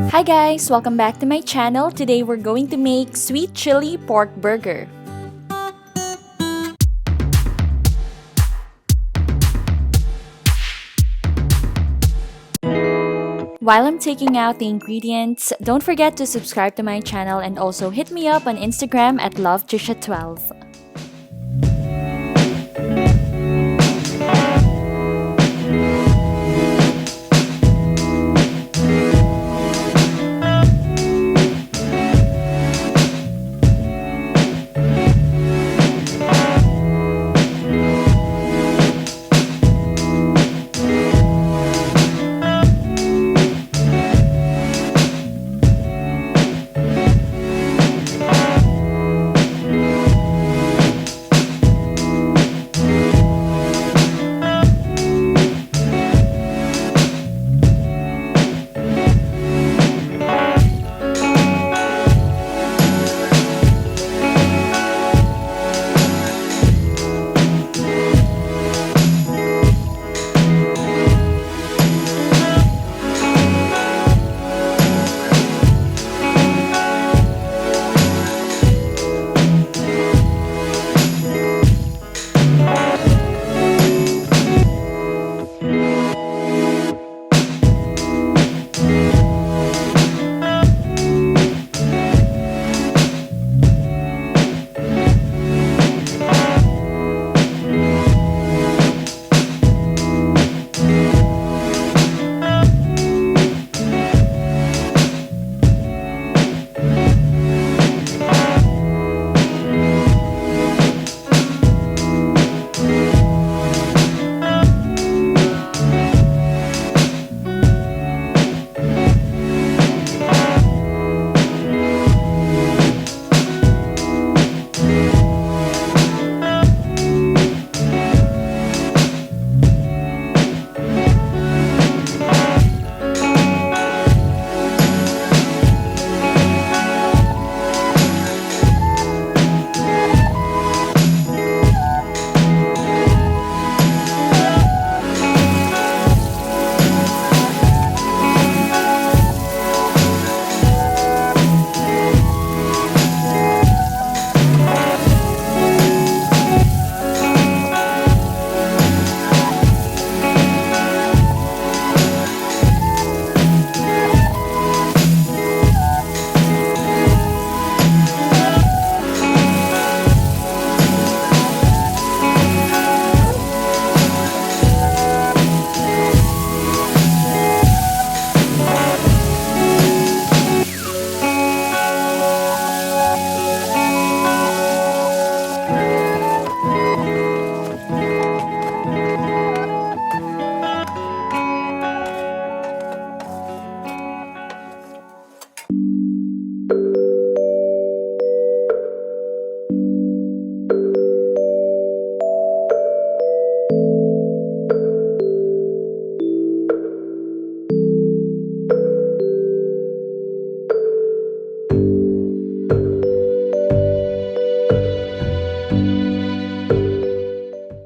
Hi guys, welcome back to my channel. Today we're going to make sweet chili pork burger. While I'm taking out the ingredients, don't forget to subscribe to my channel and also hit me up on Instagram at lovetrisha12.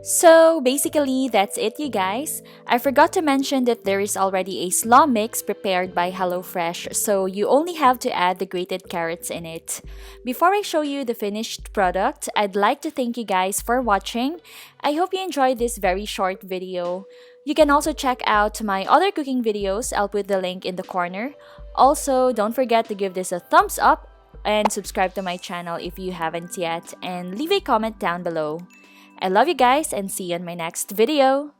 So basically, that's it, you guys. I forgot to mention that there is already a slaw mix prepared by HelloFresh, so you only have to add the grated carrots in it. Before I show you the finished product, I'd like to thank you guys for watching. I hope you enjoyed this very short video. You can also check out my other cooking videos. I'll put the link in the corner. Also, don't forget to give this a thumbs up and subscribe to my channel if you haven't yet, and leave a comment down below. I love you guys and see you in my next video.